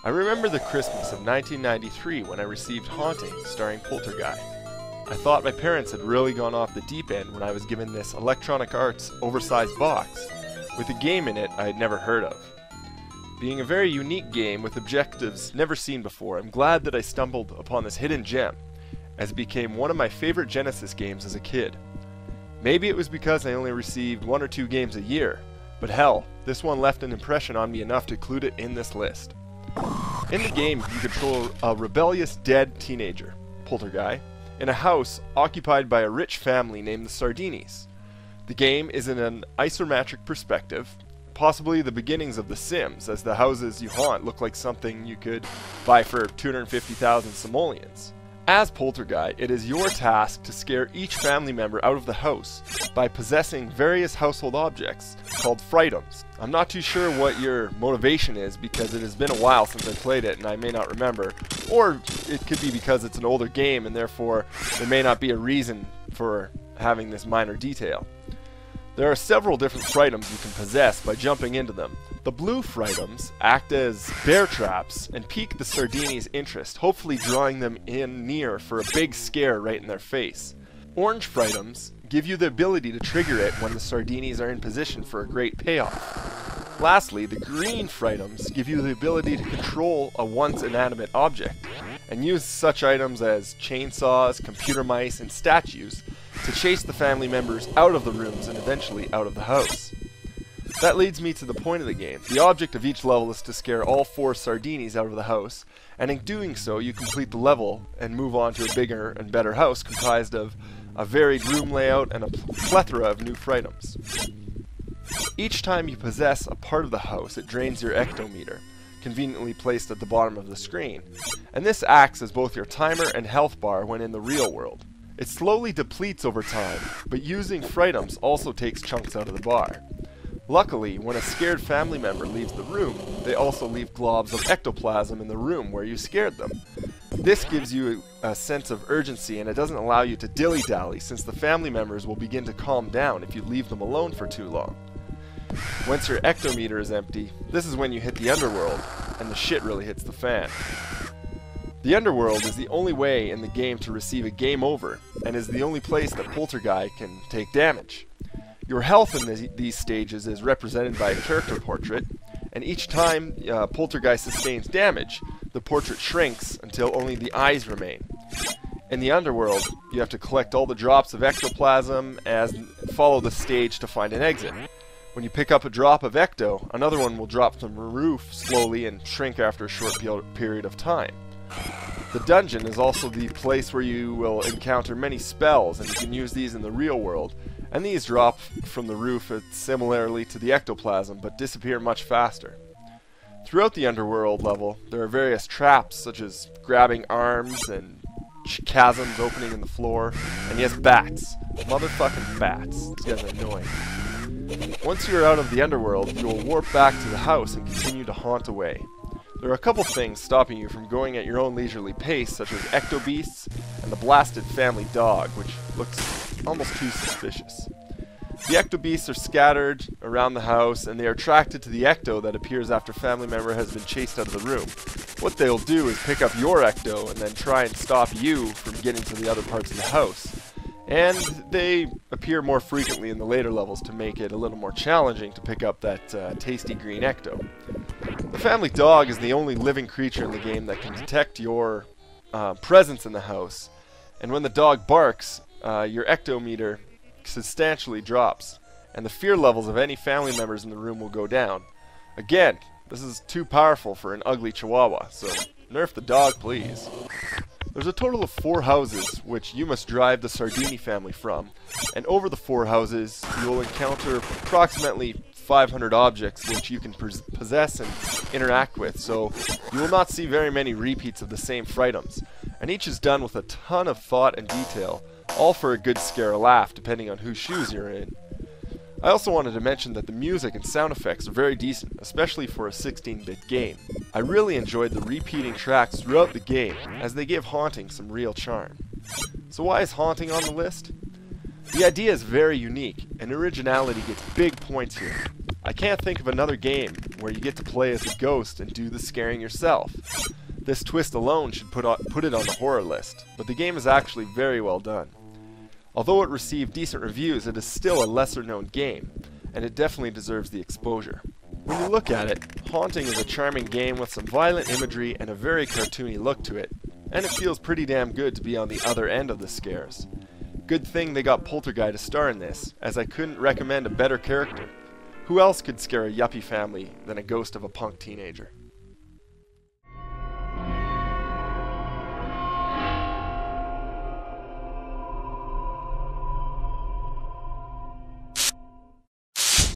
I remember the Christmas of 1993 when I received Haunting, starring Polterguy. I thought my parents had really gone off the deep end when I was given this Electronic Arts oversized box with a game in it I had never heard of. Being a very unique game with objectives never seen before, I'm glad that I stumbled upon this hidden gem, as it became one of my favorite Genesis games as a kid. Maybe it was because I only received 1 or 2 games a year, but hell, this one left an impression on me enough to include it in this list. In the game, you control a rebellious dead teenager, Polterguy, in a house occupied by a rich family named the Sardinis. The game is in an isometric perspective, possibly the beginnings of The Sims, as the houses you haunt look like something you could buy for 250,000 simoleons. As Polterguy, it is your task to scare each family member out of the house by possessing various household objects called frightums. I'm not too sure what your motivation is because it has been a while since I played it and I may not remember, or it could be because it's an older game and therefore there may not be a reason for having this minor detail. There are several different frightums you can possess by jumping into them. The blue frightums act as bear traps and pique the Sardini's interest, hopefully drawing them in near for a big scare right in their face. Orange frightums give you the ability to trigger it when the Sardinis are in position for a great payoff. Lastly, the green frightums give you the ability to control a once inanimate object, and use such items as chainsaws, computer mice, and statues to chase the family members out of the rooms and eventually out of the house. That leads me to the point of the game. The object of each level is to scare all 4 Sardinis out of the house, and in doing so you complete the level and move on to a bigger and better house comprised of a varied room layout and a plethora of new frightums. Each time you possess a part of the house, it drains your ectometer, conveniently placed at the bottom of the screen, and this acts as both your timer and health bar when in the real world. It slowly depletes over time, but using frightums also takes chunks out of the bar. Luckily, when a scared family member leaves the room, they also leave globs of ectoplasm in the room where you scared them. This gives you a sense of urgency and it doesn't allow you to dilly-dally, since the family members will begin to calm down if you leave them alone for too long. Once your ectometer is empty, this is when you hit the underworld, and the shit really hits the fan. The underworld is the only way in the game to receive a game over, and is the only place that Polterguy can take damage. Your health in these stages is represented by a character portrait, and each time Polterguy sustains damage, the portrait shrinks until only the eyes remain. In the underworld, you have to collect all the drops of ectoplasm and follow the stage to find an exit. When you pick up a drop of ecto, another one will drop from the roof slowly and shrink after a short period of time. The dungeon is also the place where you will encounter many spells, and you can use these in the real world, and these drop from the roof similarly to the ectoplasm, but disappear much faster. Throughout the underworld level, there are various traps, such as grabbing arms and chasms opening in the floor, and yes, bats. Motherfucking bats. These guys are annoying. Once you're out of the underworld, you will warp back to the house and continue to haunt away. There are a couple things stopping you from going at your own leisurely pace, such as ecto-beasts and the blasted family dog, which looks almost too suspicious. The ecto-beasts are scattered around the house, and they are attracted to the ecto that appears after a family member has been chased out of the room. What they'll do is pick up your ecto and then try and stop you from getting to the other parts of the house. And they appear more frequently in the later levels to make it a little more challenging to pick up that tasty green ecto. The family dog is the only living creature in the game that can detect your presence in the house, and when the dog barks, your ectometer substantially drops, and the fear levels of any family members in the room will go down. Again, this is too powerful for an ugly chihuahua, so nerf the dog, please. There's a total of 4 houses which you must drive the Sardini family from, and over the 4 houses you will encounter approximately 500 objects which you can possess and interact with, so you will not see very many repeats of the same frightums, and each is done with a ton of thought and detail, all for a good scare or laugh depending on whose shoes you're in. I also wanted to mention that the music and sound effects are very decent, especially for a 16-bit game. I really enjoyed the repeating tracks throughout the game, as they give Haunting some real charm. So why is Haunting on the list? The idea is very unique, and originality gets big points here. I can't think of another game where you get to play as a ghost and do the scaring yourself. This twist alone should put it on the horror list, but the game is actually very well done. Although it received decent reviews, it is still a lesser known game, and it definitely deserves the exposure. When you look at it, Haunting is a charming game with some violent imagery and a very cartoony look to it, and it feels pretty damn good to be on the other end of the scares. Good thing they got Polterguy to star in this, as I couldn't recommend a better character. Who else could scare a yuppie family than a ghost of a punk teenager?